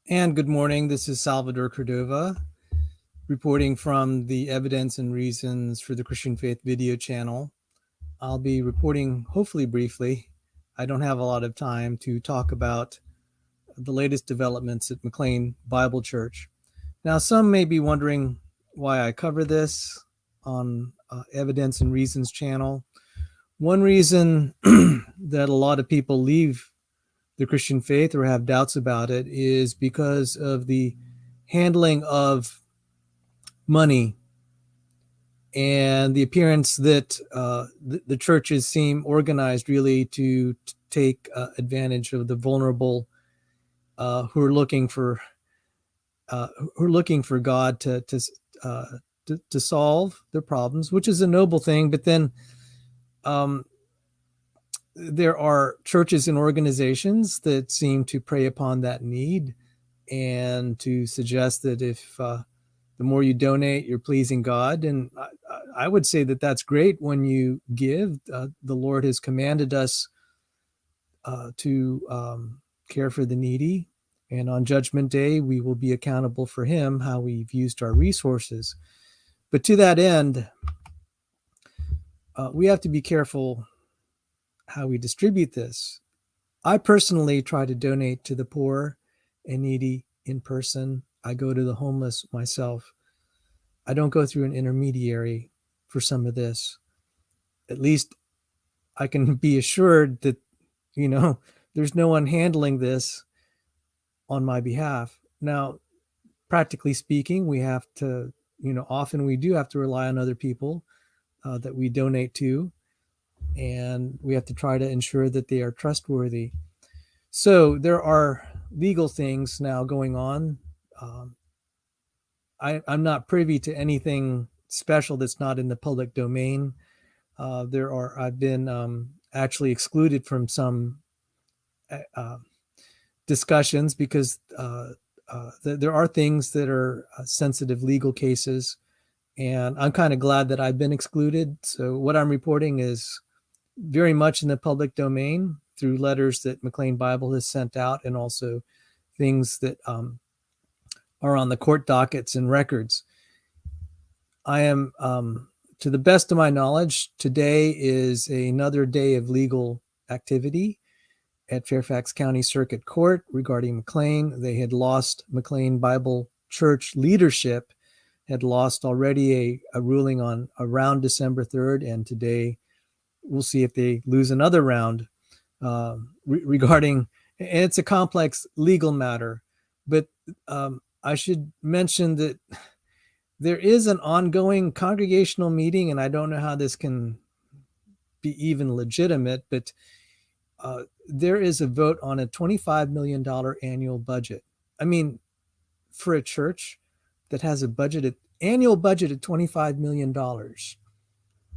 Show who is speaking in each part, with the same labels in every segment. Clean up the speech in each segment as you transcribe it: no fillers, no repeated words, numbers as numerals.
Speaker 1: And good morning. This is Salvador Cordova reporting from the Evidence and Reasons for the Christian Faith video channel. I'll be reporting hopefully briefly. I don't have a lot of time to talk about the latest developments at McLean Bible Church. Now, some may be wondering why I cover this on Evidence and Reasons channel. One reason that a lot of people leave the Christian faith or have doubts about it is because of the handling of money and the appearance that the churches seem organized really to take advantage of the vulnerable who are looking for God to solve their problems, which is a noble thing. But then there are churches and organizations that seem to prey upon that need and to suggest that if the more you donate, you're pleasing God. And I would say that that's great when you give. The Lord has commanded us to care for the needy. And on Judgment Day, we will be accountable for Him, how we've used our resources. But to that end, we have to be careful how we distribute this. I personally try to donate to the poor and needy in person. I go to the homeless myself. I don't go through an intermediary for some of this. At least I can be assured that, there's no one handling this on my behalf. Now, practically speaking, we have to, often we do have to rely on other people that we donate to, and we have to try to ensure that they are trustworthy. So there are legal things now going on. I'm not privy to anything special that's not in the public domain. I've been actually excluded from some discussions because there are things that are sensitive legal cases, and I'm kind of glad that I've been excluded. So what I'm reporting is very much in the public domain through letters that McLean Bible has sent out, and also things that are on the court dockets and records. I am, to the best of my knowledge, today is another day of legal activity at Fairfax County Circuit Court regarding McLean. They had lost, McLean Bible Church leadership had lost already a ruling on around December 3rd, and today we'll see if they lose another round regarding, and it's a complex legal matter. But I should mention that there is an ongoing congregational meeting, and I don't know how this can be even legitimate, but there is a vote on a $25 million annual budget. I mean, for a church that has annual budget of $25 million,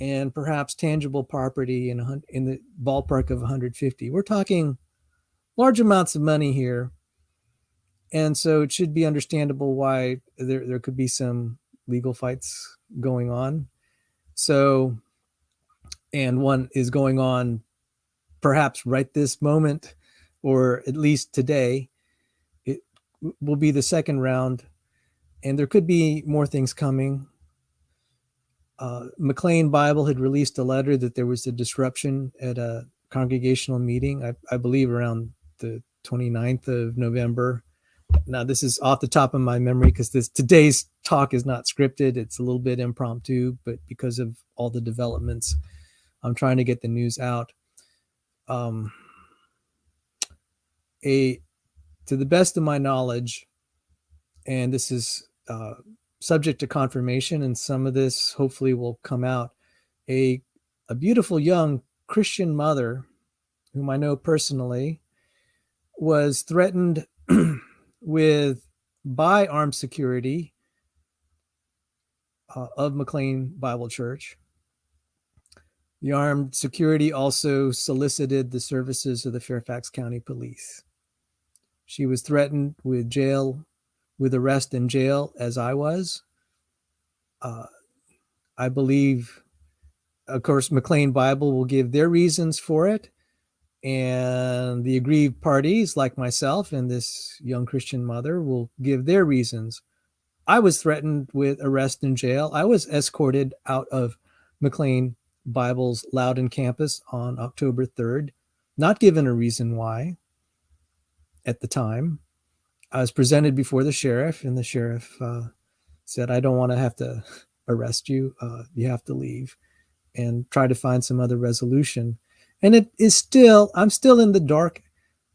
Speaker 1: and perhaps tangible property in the ballpark of 150. We're talking large amounts of money here. And so it should be understandable why there could be some legal fights going on. So, and one is going on perhaps right this moment, or at least today. It will be the second round, and there could be more things coming. McLean Bible had released a letter that there was a disruption at a congregational meeting, I believe around the 29th of November. Now, this is off the top of my memory because today's talk is not scripted. It's a little bit impromptu, but because of all the developments, I'm trying to get the news out. To the best of my knowledge, and this is subject to confirmation, and some of this hopefully will come out, a beautiful young Christian mother, whom I know personally, was threatened by armed security of McLean Bible Church. The armed security also solicited the services of the Fairfax County Police. She was threatened with arrest and jail, as I was. I believe, of course, McLean Bible will give their reasons for it. And the aggrieved parties, like myself and this young Christian mother, will give their reasons. I was threatened with arrest and jail. I was escorted out of McLean Bible's Loudon campus on October 3rd, not given a reason why at the time. I was presented before the sheriff, and the sheriff said, I don't want to have to arrest you. You have to leave and try to find some other resolution. And it is still, I'm still in the dark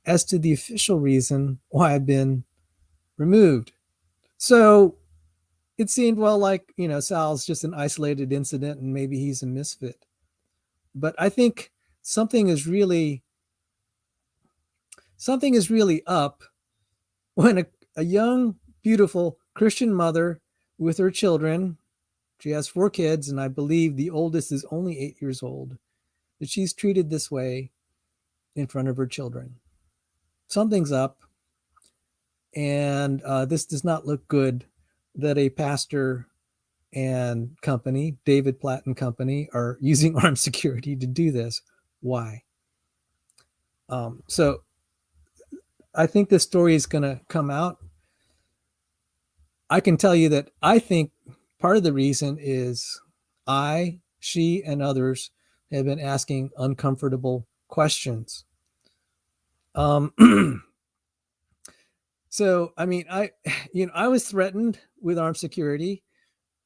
Speaker 1: as to the official reason why I've been removed. So it seemed, well, like, Sal's just an isolated incident and maybe he's a misfit. But I think something is really up when a young, beautiful Christian mother with her children, she has 4 kids, and I believe the oldest is only 8 years old, that she's treated this way in front of her children. Something's up, and this does not look good that a pastor and company, David Platt and company, are using armed security to do this. Why? So I think this story is going to come out. I can tell you that I think part of the reason is she, and others have been asking uncomfortable questions. So, I mean, I was threatened with armed security.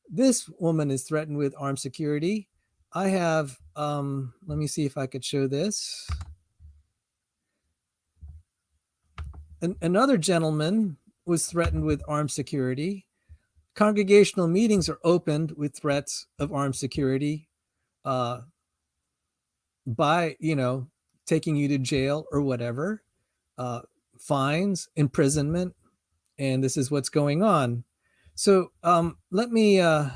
Speaker 1: This woman is threatened with armed security. I have, let me see if I could show this. Another gentleman was threatened with armed security. Congregational meetings are opened with threats of armed security by, taking you to jail or whatever, fines, imprisonment, and this is what's going on. So let me, there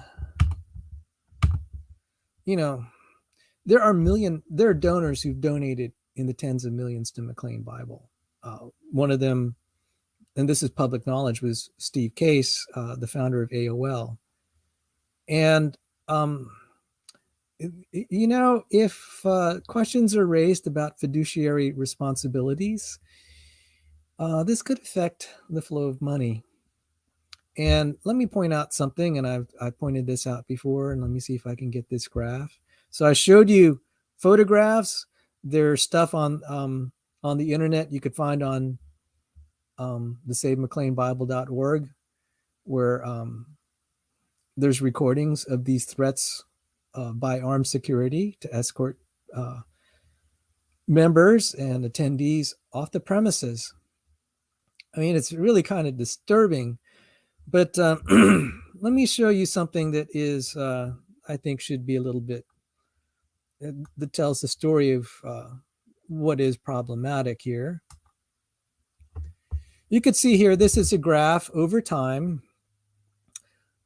Speaker 1: are donors who've donated in the tens of millions to McLean Bible. One of them, and this is public knowledge, was Steve Case, the founder of AOL. And, if questions are raised about fiduciary responsibilities, this could affect the flow of money. And let me point out something, and I've pointed this out before, and let me see if I can get this graph. So I showed you photographs. There's stuff on the internet you could find on the SaveMcLeanBible.org, where there's recordings of these threats by armed security to escort members and attendees off the premises. I mean, it's really kind of disturbing. But let me show you something that is, I think, should be a little bit, that tells the story of what is problematic here. You could see here, this is a graph over time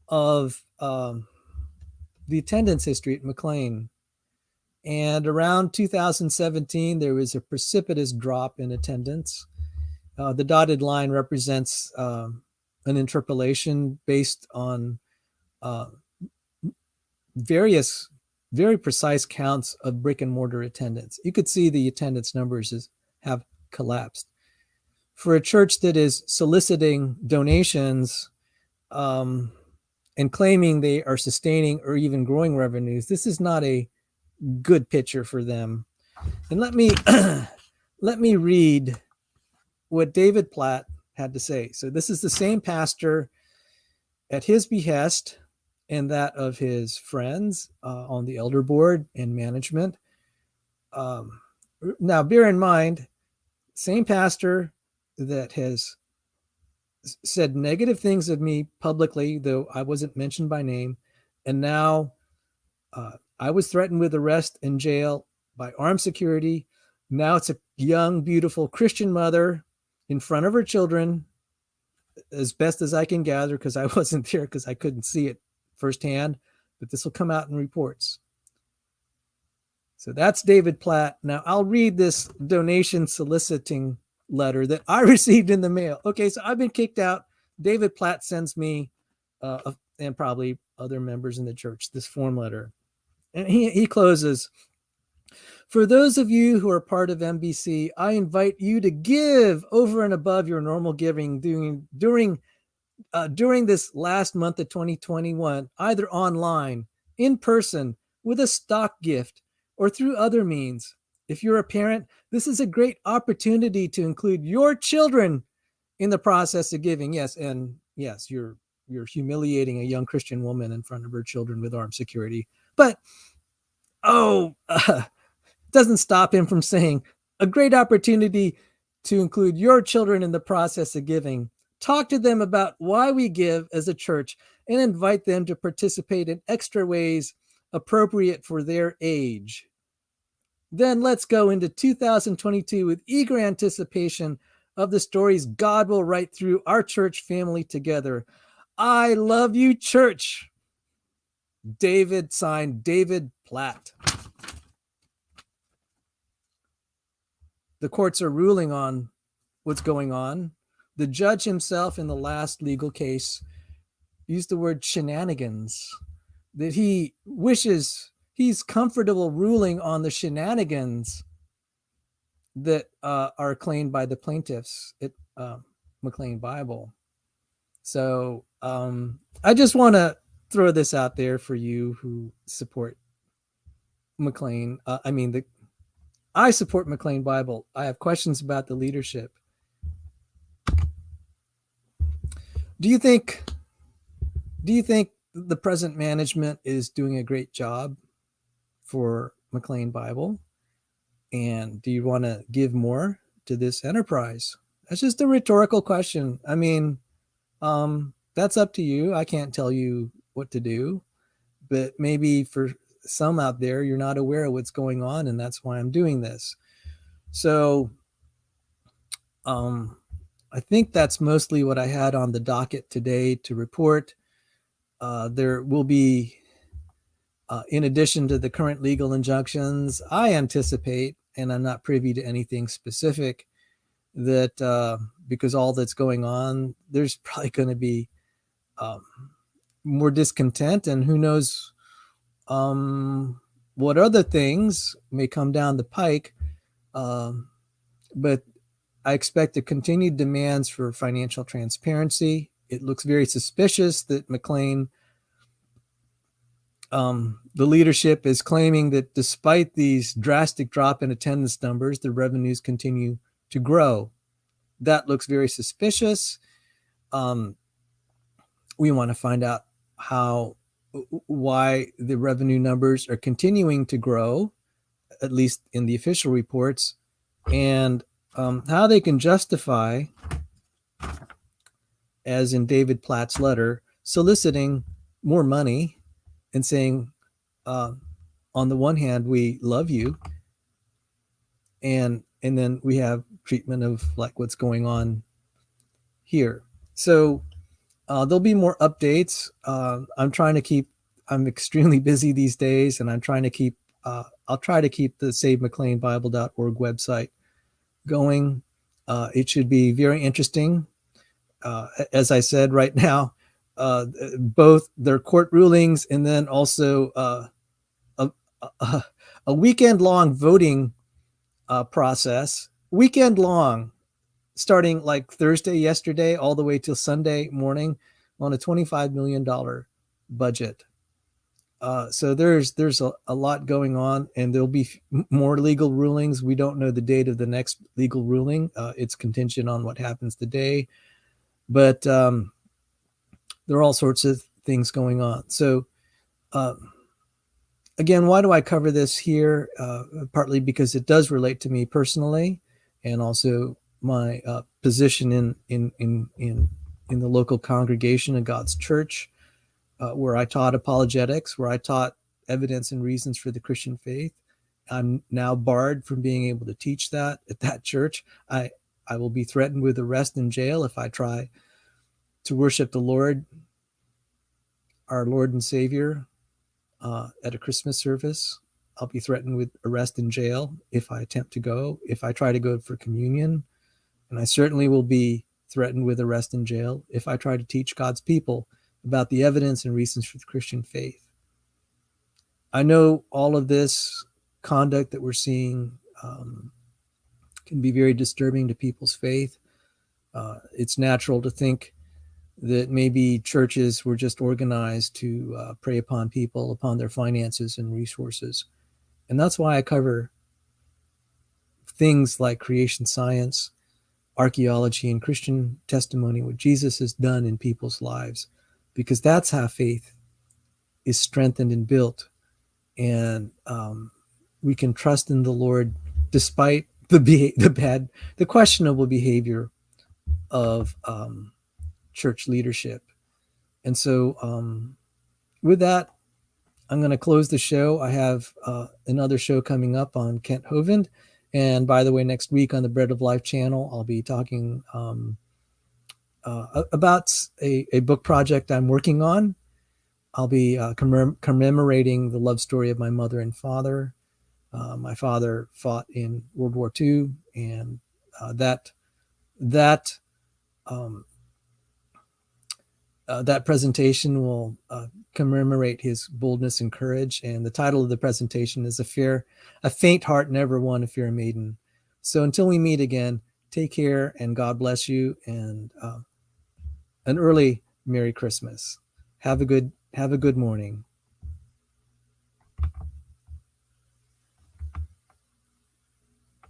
Speaker 1: of the attendance history at McLean. And around 2017, there was a precipitous drop in attendance. The dotted line represents an interpolation based on various very precise counts of brick and mortar attendance. You could see the attendance numbers have collapsed. For a church that is soliciting donations and claiming they are sustaining or even growing revenues, this is not a good picture for them. And let me read what David Platt had to say. So this is the same pastor, at his behest and that of his friends on the elder board and management. Now, bear in mind, same pastor that has said negative things of me publicly, though I wasn't mentioned by name, and now I was threatened with arrest and jail by armed security. Now it's a young, beautiful Christian mother in front of her children, as best as I can gather, because I wasn't there, because I couldn't see it firsthand, but this will come out in reports. So that's David Platt. Now I'll read this donation soliciting letter that I received in the mail. Okay, so I've been kicked out. David Platt sends me, and probably other members in the church, this form letter. And he closes, For those of you who are part of MBC, I invite you to give over and above your normal giving during this last month of 2021, either online, in person, with a stock gift, or through other means. If you're a parent, this is a great opportunity to include your children in the process of giving. Yes, and yes, you're humiliating a young Christian woman in front of her children with armed security. But doesn't stop him from saying a great opportunity to include your children in the process of giving. Talk to them about why we give as a church and invite them to participate in extra ways appropriate for their age. Then let's go into 2022 with eager anticipation of the stories God will write through our church family together. I love you, church. David, signed David Platt. The courts are ruling on what's going on. The judge himself in the last legal case used the word shenanigans, that he wishes he's comfortable ruling on the shenanigans that are claimed by the plaintiffs at McLean Bible. So I just want to throw this out there for you who support McLean. I support McLean Bible. I have questions about the leadership. Do you think the present management is doing a great job for McLean Bible? And do you want to give more to this enterprise? That's just a rhetorical question. I mean, that's up to you. I can't tell you what to do, but maybe for some out there, you're not aware of what's going on, and that's why I'm doing this. So I think that's mostly what I had on the docket today to report. There will be, in addition to the current legal injunctions, I anticipate, and I'm not privy to anything specific, that because all that's going on, there's probably going to be more discontent, and who knows what other things may come down the pike. But I expect the continued demands for financial transparency. It looks very suspicious that McLean, the leadership is claiming that despite these drastic drop in attendance numbers, the revenues continue to grow. That looks very suspicious. We want to find out why the revenue numbers are continuing to grow, at least in the official reports, and how they can justify, as in David Platt's letter, soliciting more money and saying, on the one hand, we love you, and then we have treatment of like what's going on here. So there'll be more updates. I'm extremely busy these days, and I'll try to keep the SaveMcLeanBible.org website going. It should be very interesting. As I said, right now, both their court rulings and then also a weekend-long voting process, weekend-long, starting like Thursday, yesterday, all the way till Sunday morning on a $25 million budget. So there's a lot going on, and there'll be more legal rulings. We don't know the date of the next legal ruling. It's contingent on what happens today. But there are all sorts of things going on. So again, why do I cover this here? Partly because it does relate to me personally, and also my position in the local congregation of God's church, where I taught apologetics, where I taught evidence and reasons for the Christian faith. I'm now barred from being able to teach that at that church. I will be threatened with arrest and jail if I try to worship the Lord, our Lord and Savior, at a Christmas service. I'll be threatened with arrest and jail if I attempt to go, if I try to go for communion. And I certainly will be threatened with arrest and jail if I try to teach God's people about the evidence and reasons for the Christian faith. I know all of this conduct that we're seeing can be very disturbing to people's faith. It's natural to think that maybe churches were just organized to prey upon people, upon their finances and resources. And that's why I cover things like creation science, archaeology, and Christian testimony, what Jesus has done in people's lives, because that's how faith is strengthened and built. And we can trust in the Lord despite the questionable behavior of church leadership. And so with that, I'm going to close the show. I have another show coming up on Kent Hovind. And by the way, next week on the Bread of Life channel, I'll be talking about a book project I'm working on. I'll be commemorating the love story of my mother and father. My father fought in World War II, and that presentation will commemorate his boldness and courage. And the title of the presentation is A Faint Heart Never Won a Fair Maiden. So until we meet again, take care and God bless you, and an early Merry Christmas. Have a good morning.